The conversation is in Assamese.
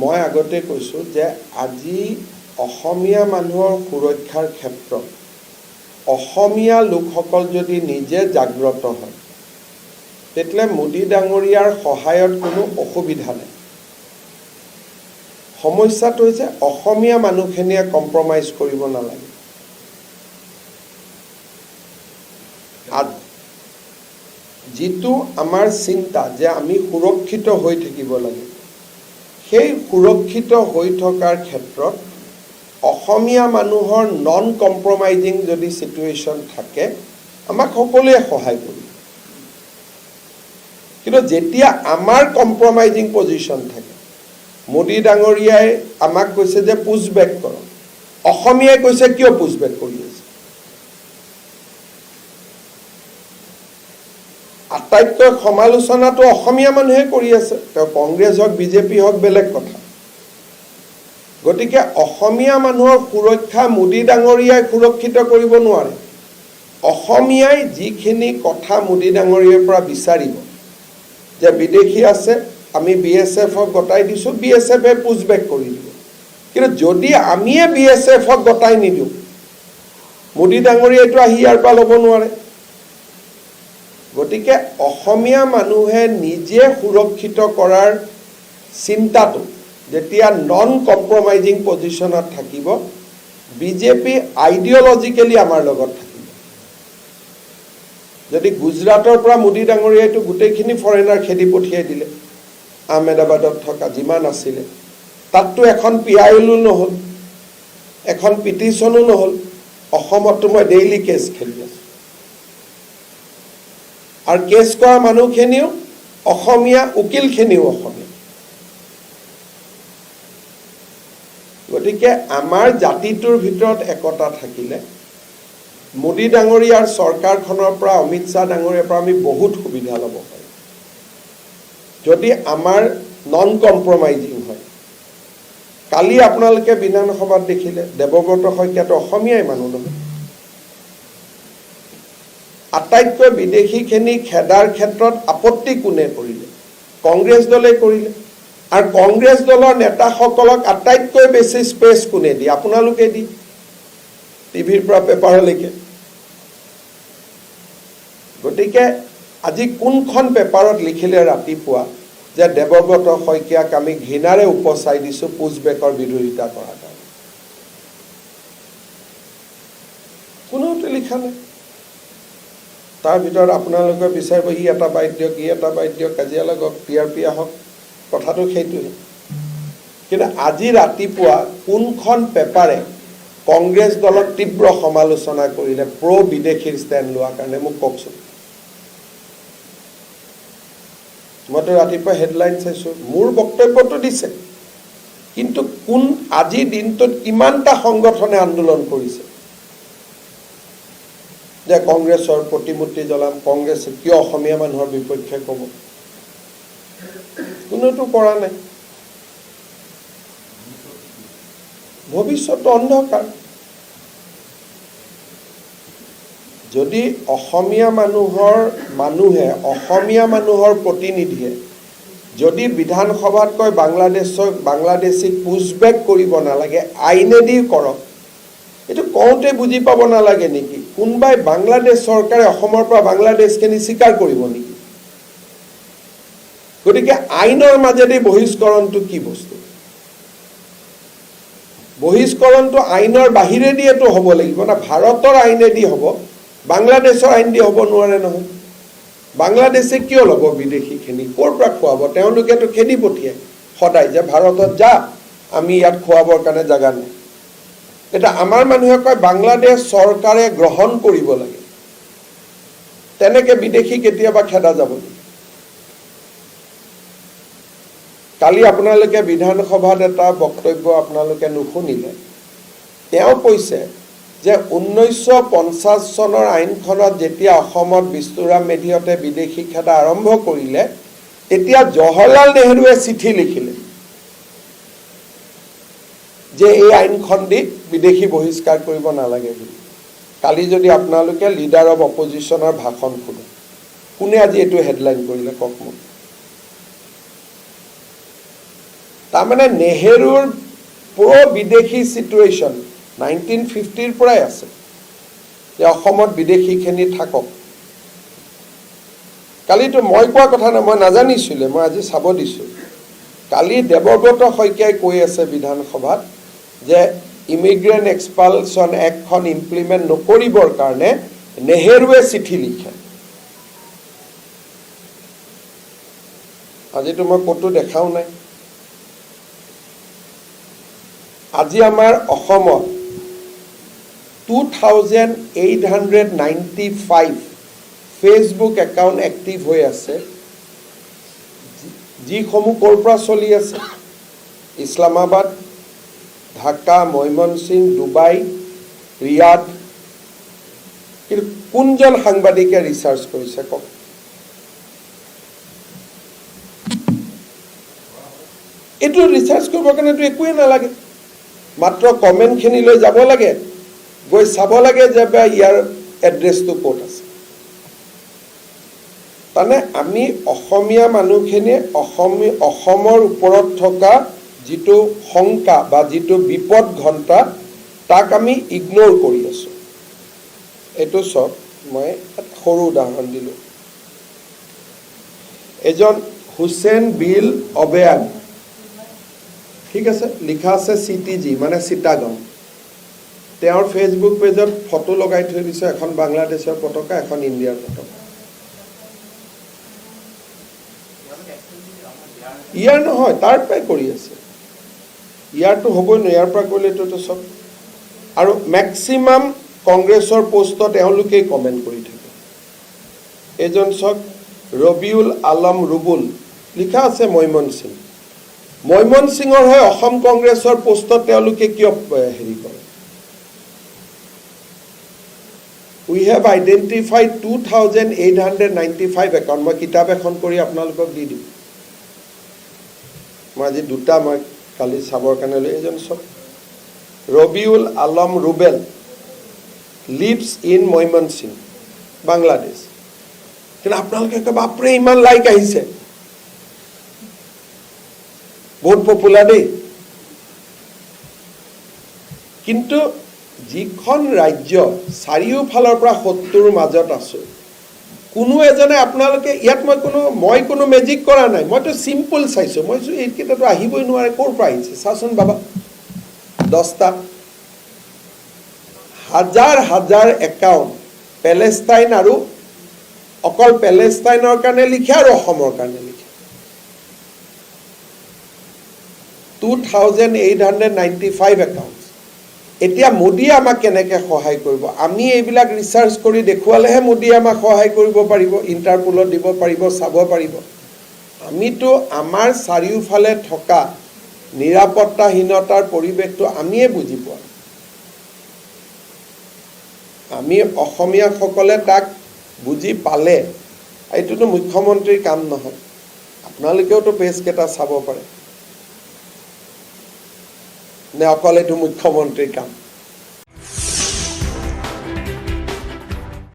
মই আগতে কৈছোঁ যে আজি অসমীয়া মানুহৰ সুৰক্ষাৰ ক্ষেত্ৰত অসমীয়া লোকসকল যদি নিজে জাগ্ৰত হয় তেতিয়াহ'লে মোদী ডাঙৰীয়াৰ সহায়ত কোনো অসুবিধা নাই। সমস্যাটো হৈছে অসমীয়া মানুহখিনিয়ে কম্প্ৰমাইজ কৰিব নালাগে। যিটো আমাৰ চিন্তা যে আমি সুৰক্ষিত হৈ থাকিব লাগে, সেই সুৰক্ষিত হৈ থকাৰ ক্ষেত্ৰত অসমীয়া মানুহৰ নন কম্প্ৰমাইজিং যদি চিটুৱেশ্যন থাকে আমাক সকলোৱে সহায় কৰিব। কিন্তু যেতিয়া আমাৰ কম্প্ৰমাইজিং পজিশ্যন থাকে, মোদী ডাঙৰীয়াই আমাক কৈছে যে পুছবেক কৰক, অসমীয়াই কৈছে কিয় পুছবেক কৰি আছে? আটাইতকৈ সমালোচনাটো অসমীয়া মানুহে কৰি আছে, তেওঁ কংগ্ৰেছ হওক বিজেপি হওক বেলেগ কথা। গতিকে অসমীয়া মানুহৰ সুৰক্ষা মোদী ডাঙৰীয়াই সুৰক্ষিত কৰিব নোৱাৰে। অসমীয়াই যিখিনি কথা মোদী ডাঙৰীয়াৰ পৰা বিচাৰিব যে বিদেশী আছে, আমি BSFক গতাই দিছোঁ, BSFে পুছবেক কৰি দিব। কিন্তু যদি আমিয়ে BSFক গতাই নিদিওঁ, মোদী ডাঙৰীয়াইটো আহি ইয়াৰ পৰা ল'ব নোৱাৰে। গতিকে অসমীয়া মানুহে নিজে সুৰক্ষিত কৰাৰ চিন্তাটো যেতিয়া নন কম্প্ৰমাইজিং পজিশ্যনত থাকিব, বিজেপি আইডিঅলজিকেলি আমাৰ লগত থাকিব। যদি গুজৰাটৰ পৰা মোদী ডাঙৰীয়াইটো গোটেইখিনি ফৰেনাৰ খেদি পঠিয়াই দিলে, আহমেদাবাদত থকা যিমান আছিলে, তাততো এখন PILও নহ'ল, এখন পিটিশ্যনো নহ'ল। অসমততো মই ডেইলি কেছ খেলি আছোঁ, আৰু কেছ কৰা মানুহখিনিও অসমীয়া, উকিলখিনিও অসমীয়া। গতিকে আমাৰ জাতিটোৰ ভিতৰত একতা থাকিলে মোদী ডাঙৰীয়াৰ চৰকাৰখনৰ পৰা, অমিত শ্বাহ ডাঙৰীয়াৰ পৰা আমি বহুত সুবিধা ল'ব পাৰোঁ যদি আমাৰ নন কম্প্ৰমাইজিং হয়। কালি আপোনালোকে বিধানসভাত দেখিলে দেৱব্ৰত শইকীয়াটো অসমীয়াই মানুহ নহয়। আটাইতকৈ বিদেশীখিনি খেদাৰ ক্ষেত্ৰত আপত্তি কোনে কৰিলে? কংগ্ৰেছ দলে কৰিলে। আৰু কংগ্ৰেছ দলৰ নেতাসকলক আটাইতকৈ বেছি স্পেচ কোনে দিয়ে? আপোনালোকে দি, টিভিৰ পৰা পেপাৰলৈকে। গতিকে আজি কোনখন পেপাৰত লিখিলে ৰাতিপুৱা যে দেৱব্ৰত শইকীয়াক আমি ঘৃণাৰে উপচাই দিছোঁ পুছবেকৰ বিৰোধিতা কৰাৰ কাৰণে? কোনোটো লিখা নাই। তাৰ ভিতৰত আপোনালোকে বিচাৰিব ই এটা বাইট দিয়ক, ই এটা বাইট দিয়ক, কাজিয়া লাগক, PRP আহক, কথাটো সেইটোৱে। কিন্তু আজি ৰাতিপুৱা কোনখন পেপাৰে কংগ্ৰেছ দলক তীব্ৰ সমালোচনা কৰিলে বিদেশীৰ ষ্টেণ্ড লোৱাৰ কাৰণে? মোক কওকচোন। মইতো ৰাতিপুৱা হেডলাইন চাইছোঁ, মোৰ বক্তব্যটো দিছে, কিন্তু কোন আজিৰ দিনটোত কিমানটা সংগঠনে আন্দোলন কৰিছে যে কংগ্ৰেছৰ প্ৰতিমূৰ্তি জ্বলাম, কংগ্ৰেছে কিয় অসমীয়া মানুহৰ বিপক্ষে ক'ব? কোনোটো কৰা নাই। ভৱিষ্যত অন্ধকাৰ। যদি অসমীয়া মানুহৰ প্ৰতিনিধিয়ে যদি বিধানসভাত কয় বাংলাদেশীক পুছবেক কৰিব নালাগে, আইনেদি কৰক, এইটো কওঁতে বুজি পাব নালাগে নেকি? কোনোবাই বাংলাদেশ চৰকাৰে অসমৰ পৰা বাংলাদেশখিনি স্বীকাৰ কৰিব নেকি? গতিকে আইনৰ মাজেদি বহিষ্কৰণটো কি বস্তু? বহিষ্কৰণটো আইনৰ বাহিৰেদিয়েতো হ'ব লাগিব না। ভাৰতৰ আইনেদি হ'ব, বাংলাদেশৰ আইন দি হ'ব নোৱাৰে নহয়। বাংলাদেশে কিয় ল'ব বিদেশীখিনি? ক'ৰ পৰা খুৱাব? তেওঁলোকেতো খেদি পঠিয়াই সদায় যে ভাৰতত যা, আমি ইয়াত খুৱাবৰ কাৰণে জাগা নাই। এতিয়া আমাৰ মানুহে কয় বাংলাদেশ চৰকাৰে গ্ৰহণ কৰিব লাগে, তেনেকে বিদেশী কেতিয়াবা খেদা যাব নেকি? কালি আপোনালোকে বিধানসভাত এটা বক্তব্য আপোনালোকে নুশুনিলে। তেওঁ কৈছে যে 1950 চনৰ আইনখনত যেতিয়া অসমত বিষ্ণুৰাম মেধিহঁতে বিদেশী খেদা আৰম্ভ কৰিলে, তেতিয়া জৱাহৰলাল নেহৰুৱে চিঠি লিখিলে যে এই আইনখন দি বিদেশী বহিষ্কাৰ কৰিব নালাগে বুলি। কালি যদি আপোনালোকে লিডাৰ অফ অপজিশ্যনৰ ভাষণ শুনে, কোনে আজি এইটো হেডলাইন কৰিলে কওক মোক? তাৰমানে নেহেৰুৰ বিদেশী চিটুৱেশ্যন 1950ৰ পৰাই আছে যে অসমত বিদেশীখিনি থাকক। কালিতো মই কোৱা কথা নাই, মই নাজানিছিলোঁ, মই আজি চাব দিছোঁ। কালি দেৱব্ৰত শইকীয়াই কৈ আছে বিধানসভাত যে ইমিগ্ৰেণ্ট এক্সপালশ্যন এক্টখন ইমপ্লিমেণ্ট নকৰিবৰ কাৰণে নেহেৰুৱে চিঠি লিখে। আজিতো মই ক'তো দেখাও নাই। আজি আমাৰ অসমত 2895 ফেচবুক একাউণ্ট এক্টিভ হৈ আছে, যিসমূহ ক'ৰ পৰা চলি আছে? Islamabad, Dhaka, Mymensingh, Dubai, Riyadh. কিন্তু কোনজন সাংবাদিকে ৰিচাৰ্চ কৰিছে কওক? এইটো ৰিচাৰ্চ কৰিবৰ কাৰণেতো একোৱেই নালাগে, মাত্ৰ কমেণ্টখিনিলৈ যাব লাগে, গৈ চাব লাগে যে ইয়াৰ এড্ৰেছটো ক'ত আছে। মানে আমি অসমীয়া মানুহখিনিয়ে অসমৰ ওপৰত থকা যিটো শংকা বা যিটো বিপদ ঘণ্টা, তাক আমি ইগন'ৰ কৰি আছোঁ। এইটো চব মই সৰু উদাহৰণ দিলোঁ। এজন হুছেইন বিল অবেয়ান, ঠিক আছে, লিখা আছে CTG মানে চিটাগং। তেওঁৰ ফেচবুক পেজত ফটো লগাই থৈ দিছে, এখন বাংলাদেশৰ পতাকা, এখন ইণ্ডিয়াৰ পতাকা। ইয়াৰ নহয়, তাৰ পৰাই কৰি আছে। ইয়াৰটো হ'বই নহয়, ইয়াৰ পৰা কৰিলেতো চব। আৰু মেক্সিমাম কংগ্ৰেছৰ পোষ্টত এওঁলোকেই কমেণ্ট কৰি থাকে। এজন চাওক, ৰবিউল আলম ৰুবুল, লিখা আছে ময়মনসিং। ময়মনসিঙৰ হৈ অসম কংগ্ৰেছৰ পোষ্টত তেওঁলোকে কিয় হেৰি কৰে? উই হেভ আইডেণ্টিফাইড 2895 একাউণ্ট। মই কিতাপ এখন কৰি আপোনালোকক দি দিম। মই আজি দুটা মই কালি চাবৰ কাৰণে লৈ এজন চব, ৰবিউল আলম ৰুবেল, লিভছ ইন ময়মনসিং, বাংলাদেশ। কিন্তু আপোনালোকে কয় বাপৰে ইমান লাইক আহিছে, বহুত পপুলাৰ দেই। কিন্তু যিখন ৰাজ্য চাৰিওফালৰ পৰা শত্ৰুৰ মাজত আছোঁ, কোনো এজনে আপোনালোকে ইয়াত মই কোনো মেজিক কৰা নাই, মইতো চিম্পল চাইছোঁ। মই এইকেইটাতো আহিবই নোৱাৰে, ক'ৰ পৰা আহিছে চাচোন বাবা। 10টা হাজাৰ হাজাৰ একাউণ্ট পেলেষ্টাইন, আৰু অকল পেলেষ্টাইনৰ কাৰণে লিখে আৰু অসমৰ কাৰণে লিখে। 2895 একাউণ্ট। এতিয়া মোদীয়ে আমাক কেনেকৈ সহায় কৰিব? আমি এইবিলাক ৰিচাৰ্চ কৰি দেখুৱালেহে মোদীয়ে আমাক সহায় কৰিব পাৰিব, ইণ্টাৰপোলত দিব পাৰিব, চাব পাৰিব। আমিতো আমাৰ চাৰিওফালে থকা নিৰাপত্তাহীনতাৰ পৰিৱেশটো আমিয়ে বুজি পোৱা। আমি অসমীয়াসকলে তাক বুজি পালে, এইটোতো মুখ্যমন্ত্ৰীৰ কাম নহয়। আপোনালোকেওতো পেজকেইটা চাব পাৰে নে অকল এইটো মুখ্যমন্ত্ৰীৰ কাম?